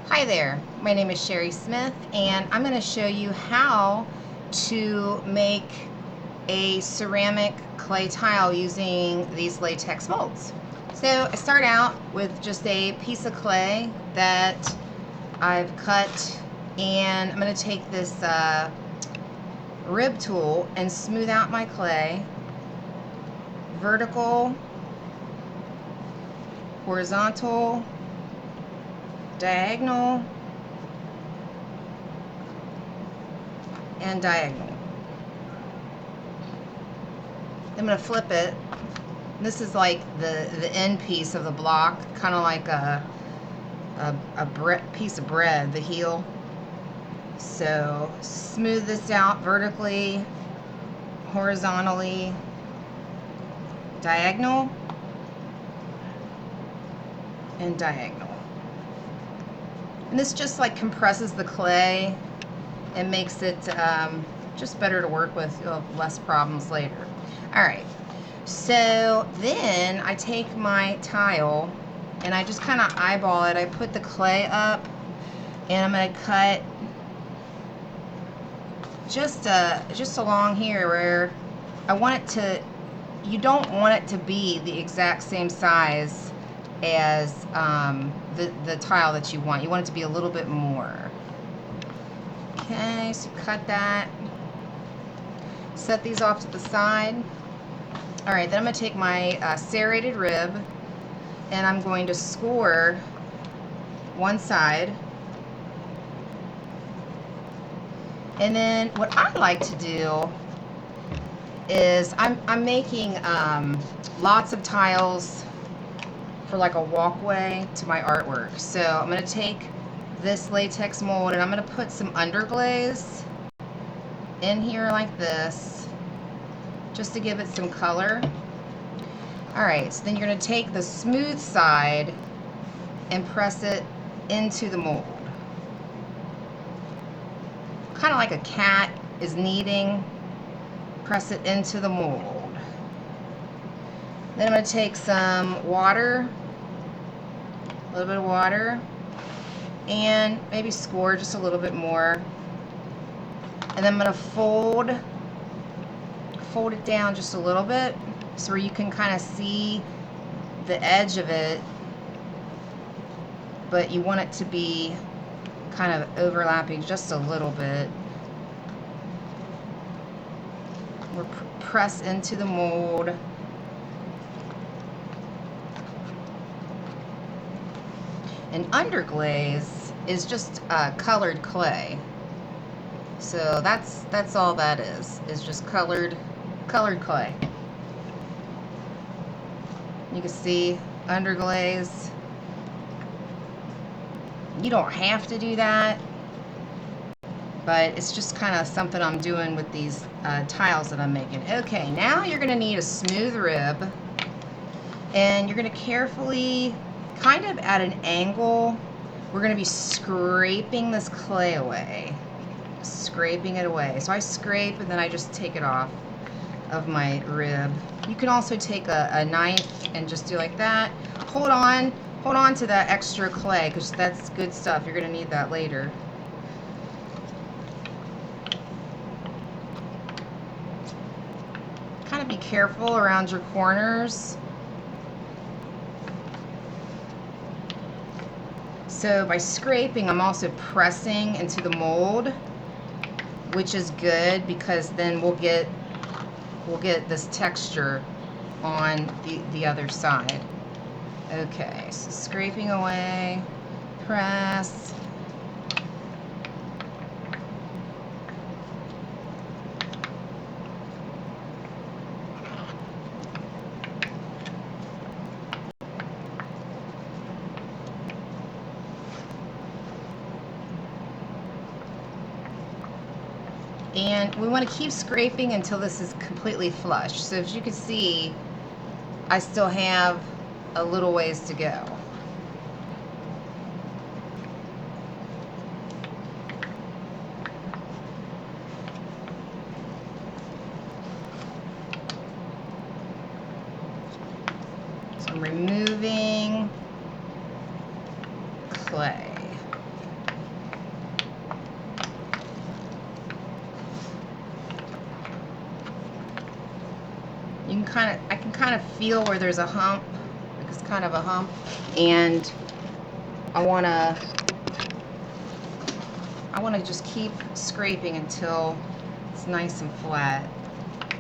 Hi there, my name is Sherry Smith and I'm going to show you how to make a ceramic clay tile using these latex molds. So I start out with just a piece of clay that I've cut, and I'm going to take this rib tool and smooth out my clay, vertical, horizontal, diagonal, and diagonal. I'm going to flip it. This is like the end piece of the block, kind of like a piece of bread, the heel. So smooth this out vertically, horizontally, diagonal, and diagonal. And this just like compresses the clay and makes it just better to work with. You'll have less problems later. All right, so then I take my tile and I just kind of eyeball it. I put the clay up and I'm going to cut just along here where I want it to. You don't want it to be the exact same size as the tile that you want. You want it to be a little bit more. Okay, so cut that. Set these off to the side. All right, then I'm going to take my serrated rib and I'm going to score one side. And then what I like to do is I'm making lots of tiles for like a walkway to my artwork. So I'm going to take this latex mold and I'm going to put some underglaze in here like this, just to give it some color. Alright, so then you're going to take the smooth side and press it into the mold. Kind of like a cat is kneading. Press it into the mold. Then I'm going to take some water, a little bit of water, and maybe score just a little bit more. And then I'm going to fold it down just a little bit so where you can kind of see the edge of it, but you want it to be kind of overlapping just a little bit. We'll press into the mold. And underglaze is just colored clay. So that's all that is just colored clay. You can see underglaze. You don't have to do that, but it's just kind of something I'm doing with these tiles that I'm making. Okay, now you're going to need a smooth rib, and you're going to carefully, kind of at an angle, we're going to be scraping this clay away. Scraping it away. So I scrape and then I just take it off of my rib. You can also take a knife and just do like that. Hold on to that extra clay because that's good stuff. You're going to need that later. Kind of be careful around your corners. So by scraping, I'm also pressing into the mold, which is good because then we'll get this texture on the other side. Okay, so scraping away, press. And we want to keep scraping until this is completely flush. So as you can see, I still have a little ways to go. So I'm removing clay. I can kind of feel where there's a hump, like it's kind of a hump, and I wanna just keep scraping until it's nice and flat.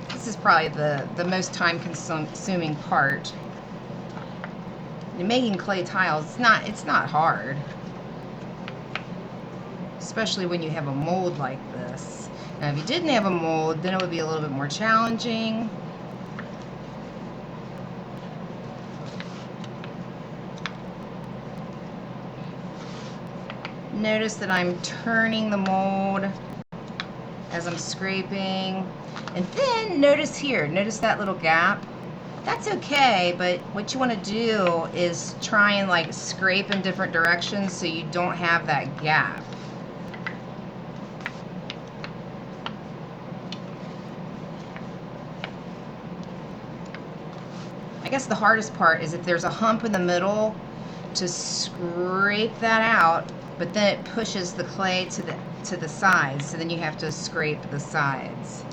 This is probably the most time consuming part. Making clay tiles, it's not hard, especially when you have a mold like this. Now if you didn't have a mold, then it would be a little bit more challenging. Notice that I'm turning the mold as I'm scraping. And then notice here, notice that little gap? That's okay, but what you want to do is try and like scrape in different directions so you don't have that gap. I guess the hardest part is if there's a hump in the middle, to scrape that out, but then it pushes the clay to the sides, so then you have to scrape the sides.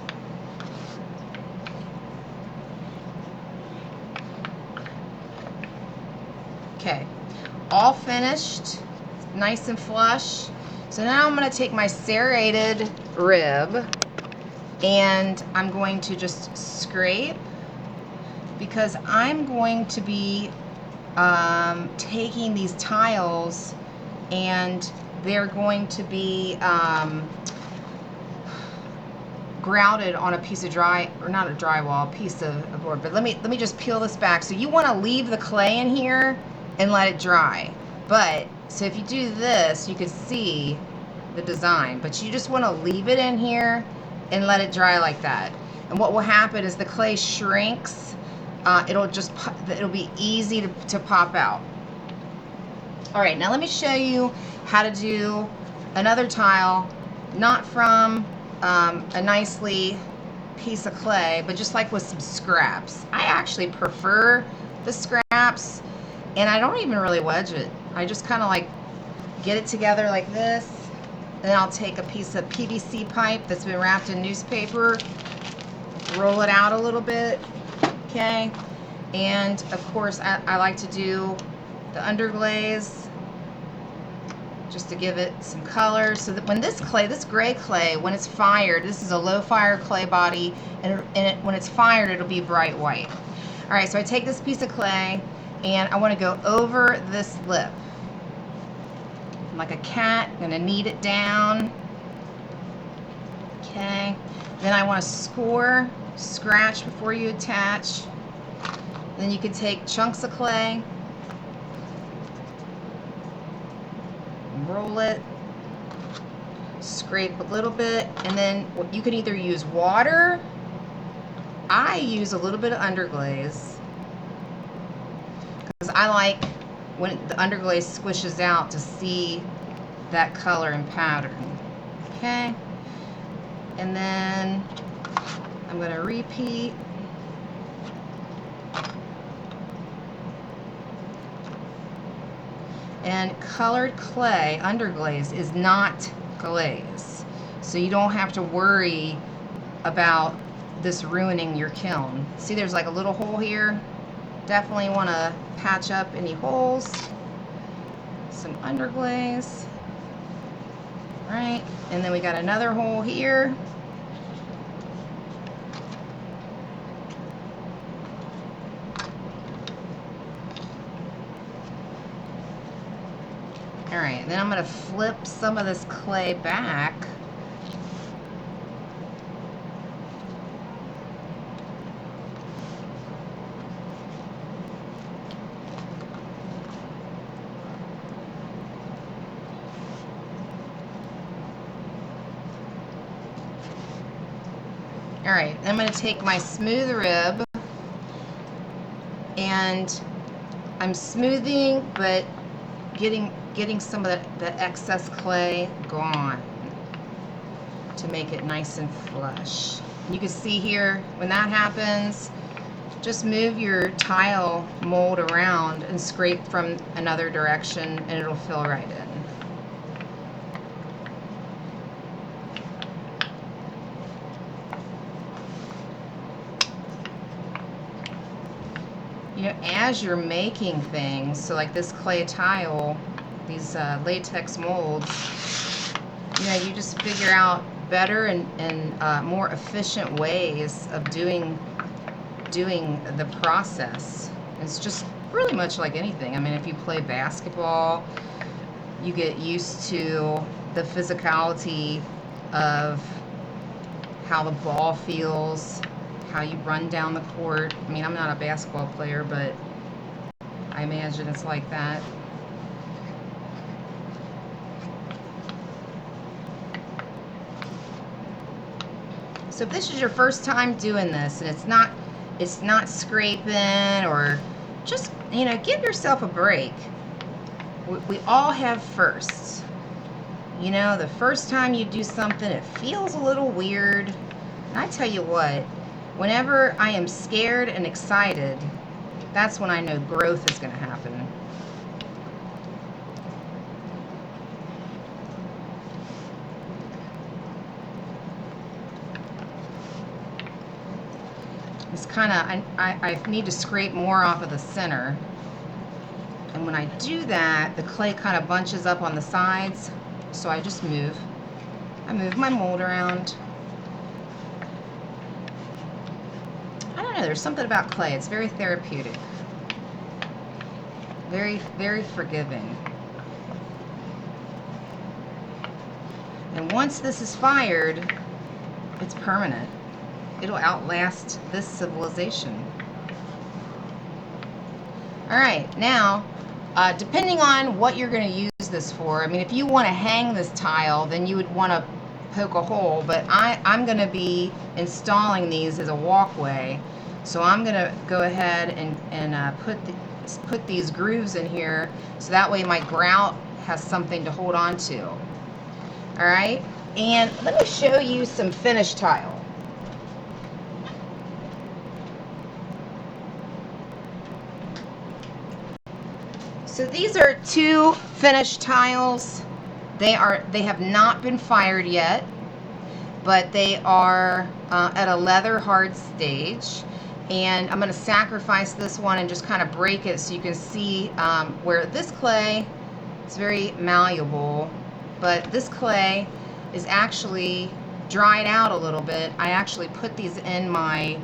Okay, all finished, nice and flush. So now I'm going to take my serrated rib and I'm going to just scrape, because I'm going to be taking these tiles and they're going to be grouted on a piece of not a drywall, a piece of board. But let me just peel this back. So you want to leave the clay in here and let it dry. But so if you do this, you can see the design, but you just want to leave it in here and let it dry like that. And what will happen is the clay shrinks. It'll be easy to pop out. All right, now let me show you how to do another tile, not from a nicely piece of clay, but just like with some scraps. I actually prefer the scraps, and I don't even really wedge it. I just kind of like get it together like this, and then I'll take a piece of PVC pipe that's been wrapped in newspaper, roll it out a little bit, okay? And of course, I like to do the underglaze just to give it some color, so that when this gray clay, when it's fired, this is a low fire clay body, and when it's fired, it'll be bright white. All right, so I take this piece of clay and I want to go over this lip like a cat. I'm going to knead it down. Okay, then I want to scratch before you attach. Then you can take chunks of clay, roll it, scrape a little bit, and then you can either use water. I use a little bit of underglaze because I like when the underglaze squishes out to see that color and pattern. Okay, and then I'm going to repeat. And colored clay, underglaze, is not glaze. So you don't have to worry about this ruining your kiln. See, there's like a little hole here. Definitely want to patch up any holes. Some underglaze. Right, and then we got another hole here. All right, then I'm going to flip some of this clay back. All right, I'm going to take my smooth rib and I'm smoothing, but getting some of the excess clay gone to make it nice and flush. You can see here, when that happens, just move your tile mold around and scrape from another direction and it'll fill right in. as you're making things, so like this clay tile, these latex molds, you just figure out better and more efficient ways of doing the process. It's just really much like anything. I mean, if you play basketball, you get used to the physicality of how the ball feels, how you run down the court. I mean, I'm not a basketball player, but I imagine it's like that. So if this is your first time doing this and it's not scraping, or just, give yourself a break. We all have firsts. The first time you do something, it feels a little weird. And I tell you what, whenever I am scared and excited, that's when I know growth is going to happen. It's kind of, I need to scrape more off of the center. And when I do that, the clay kind of bunches up on the sides. So I just move my mold around. I don't know, there's something about clay. It's very therapeutic. Very, very forgiving. And once this is fired, it's permanent. It'll outlast this civilization. All right, now, depending on what you're going to use this for, I mean, if you want to hang this tile, then you would want to poke a hole, but I'm going to be installing these as a walkway, so I'm going to go ahead and put these grooves in here, so that way my grout has something to hold on to. All right, and let me show you some finished tile. So these are 2 finished tiles. They have not been fired yet, but they are at a leather hard stage. And I'm going to sacrifice this one and just kind of break it so you can see where this clay is very malleable, but this clay is actually dried out a little bit. I actually put these in my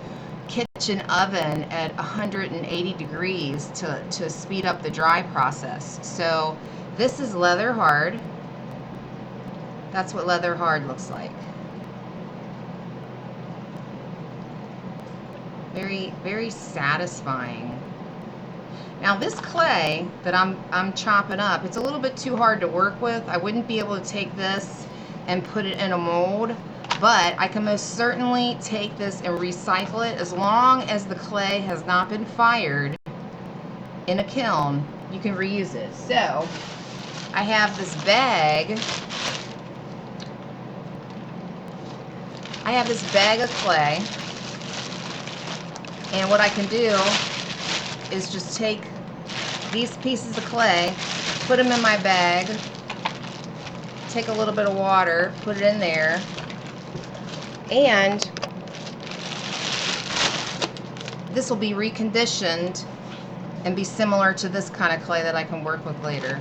kitchen oven at 180 degrees to speed up the dry process. So this is leather hard. That's what leather hard looks like. Very, very satisfying. Now this clay that I'm chopping up, it's a little bit too hard to work with. I wouldn't be able to take this and put it in a mold, but I can most certainly take this and recycle it. As long as the clay has not been fired in a kiln, you can reuse it. So I have this bag. I have this bag of clay, and what I can do is just take these pieces of clay, put them in my bag, take a little bit of water, put it in there, and this will be reconditioned and be similar to this kind of clay that I can work with later.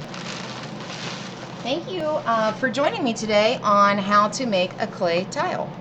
Thank you for joining me today on how to make a clay tile.